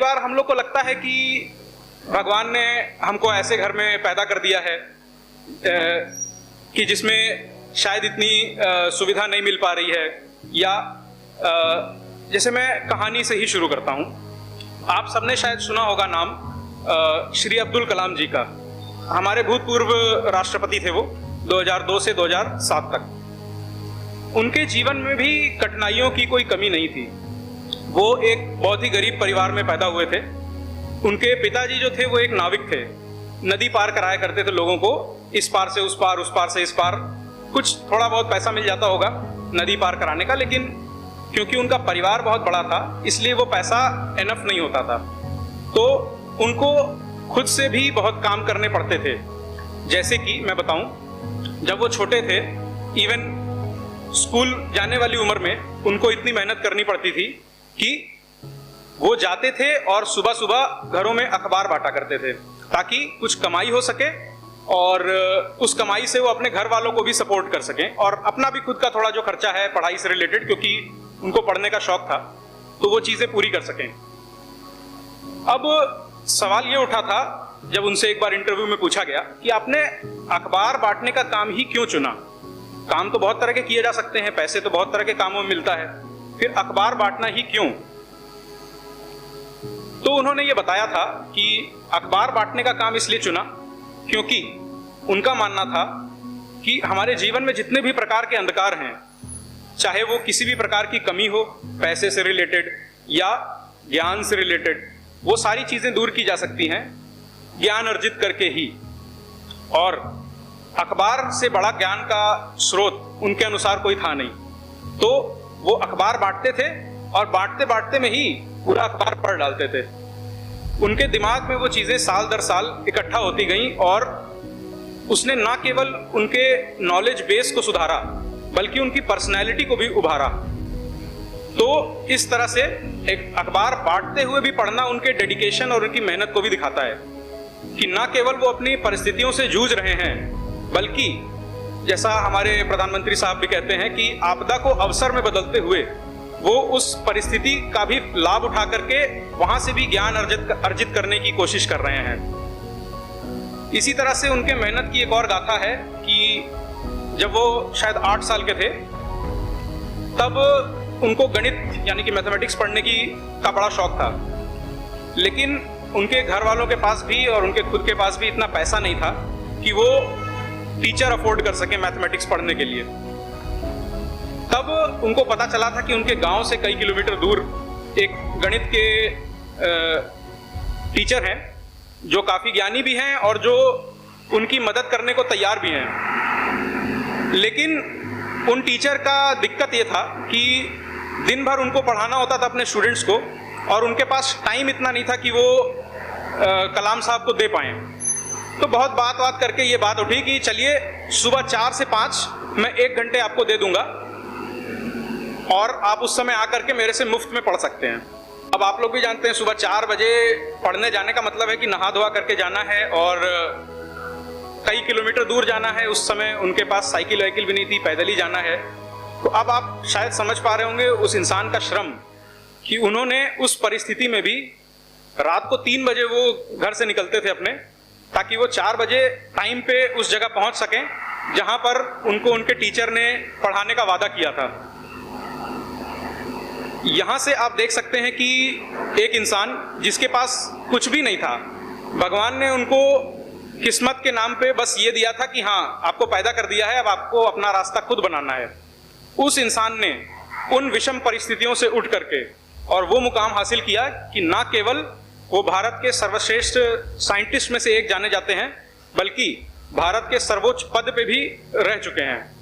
बार हम लोग को लगता है कि भगवान ने हमको ऐसे घर में पैदा कर दिया है कि जिसमें शायद इतनी सुविधा नहीं मिल पा रही है, या जैसे मैं कहानी से ही शुरू करता हूँ। आप सबने शायद सुना होगा नाम श्री अब्दुल कलाम जी का। हमारे भूतपूर्व राष्ट्रपति थे वो, 2002 से 2007 तक। उनके जीवन में भी कठिनाइयों की कोई कमी नहीं थी। वो एक बहुत ही गरीब परिवार में पैदा हुए थे। उनके पिताजी जो थे वो एक नाविक थे, नदी पार कराया करते थे लोगों को, इस पार से उस पार, उस पार से इस पार। कुछ थोड़ा बहुत पैसा मिल जाता होगा नदी पार कराने का, लेकिन क्योंकि उनका परिवार बहुत बड़ा था इसलिए वो पैसा एनफ नहीं होता था। तो उनको खुद से भी बहुत काम करने पड़ते थे। जैसे कि मैं बताऊं, जब वो छोटे थे, इवन स्कूल जाने वाली उम्र में उनको इतनी मेहनत करनी पड़ती थी कि वो जाते थे और सुबह सुबह घरों में अखबार बांटा करते थे ताकि कुछ कमाई हो सके और उस कमाई से वो अपने घर वालों को भी सपोर्ट कर सकें और अपना भी खुद का थोड़ा जो खर्चा है पढ़ाई से रिलेटेड, क्योंकि उनको पढ़ने का शौक था, तो वो चीजें पूरी कर सकें। अब सवाल ये उठा था जब उनसे एक बार इंटरव्यू में पूछा गया कि आपने अखबार बांटने का काम ही क्यों चुना? काम तो बहुत तरह के किए जा सकते हैं, पैसे तो बहुत तरह के कामों में मिलता है, फिर अखबार बांटना ही क्यों? तो उन्होंने ये बताया था कि अखबार बांटने का काम इसलिए चुना क्योंकि उनका मानना था कि हमारे जीवन में जितने भी प्रकार के अंधकार हैं, चाहे वो किसी भी प्रकार की कमी हो, पैसे से रिलेटेड या ज्ञान से रिलेटेड, वो सारी चीजें दूर की जा सकती हैं ज्ञान अर्जित करके ही। और अखबार से बड़ा ज्ञान का स्रोत उनके अनुसार कोई था नहीं, तो वो अखबार बांटते थे और बांटते बांटते में ही पूरा अखबार पढ़ डालते थे। उनके दिमाग में वो चीजें साल दर साल इकट्ठा होती गईं और उसने ना केवल उनके नॉलेज बेस को सुधारा बल्कि उनकी पर्सनैलिटी को भी उभारा। तो इस तरह से एक अखबार बांटते हुए भी पढ़ना उनके डेडिकेशन और उनकी मेहनत को भी दिखाता है कि ना केवल वो अपनी परिस्थितियों से जूझ रहे हैं, बल्कि जैसा हमारे प्रधानमंत्री साहब भी कहते हैं कि आपदा को अवसर में बदलते हुए वो उस परिस्थिति का भी लाभ उठा करके वहां से भी ज्ञान अर्जित करने की कोशिश कर रहे हैं। इसी तरह से उनके मेहनत की एक और गाथा है कि जब वो शायद 8 साल के थे तब उनको गणित यानी कि मैथमेटिक्स पढ़ने का बड़ा शौक था, लेकिन उनके घर वालों के पास भी और उनके खुद के पास भी इतना पैसा नहीं था कि वो टीचर अफोर्ड कर सके मैथमेटिक्स पढ़ने के लिए। तब उनको पता चला था कि उनके गांव से कई किलोमीटर दूर एक गणित के टीचर हैं जो काफी ज्ञानी भी हैं और जो उनकी मदद करने को तैयार भी हैं। लेकिन उन टीचर का दिक्कत ये था कि दिन भर उनको पढ़ाना होता था अपने स्टूडेंट्स को और उनके पास टाइम इतना नहीं था कि वो कलाम साहब को दे पाएं। तो बहुत बात करके ये बात उठी कि चलिए सुबह 4 से 5 मैं 1 घंटे आपको दे दूंगा और आप उस समय आकर के मेरे से मुफ्त में पढ़ सकते हैं। अब आप लोग भी जानते हैं सुबह 4 बजे पढ़ने जाने का मतलब है कि नहा धोआ करके जाना है और कई किलोमीटर दूर जाना है। उस समय उनके पास साइकिल वाइकिल भी नहीं थी, पैदल ही जाना है। तो अब आप शायद समझ पा रहे होंगे उस इंसान का श्रम कि उन्होंने उस परिस्थिति में भी रात को 3 बजे वो घर से निकलते थे अपने, ताकि वो 4 बजे टाइम पे उस जगह पहुंच सकें जहां पर उनको उनके टीचर ने पढ़ाने का वादा किया था। यहां से आप देख सकते हैं कि एक इंसान जिसके पास कुछ भी नहीं था, भगवान ने उनको किस्मत के नाम पे बस ये दिया था कि हाँ आपको पैदा कर दिया है, अब आपको अपना रास्ता खुद बनाना है। उस इंसान ने उन विषम परिस्थितियों से उठ करके और वो मुकाम हासिल किया कि ना केवल वो भारत के सर्वश्रेष्ठ साइंटिस्ट में से एक जाने जाते हैं, बल्कि भारत के सर्वोच्च पद पे भी रह चुके हैं।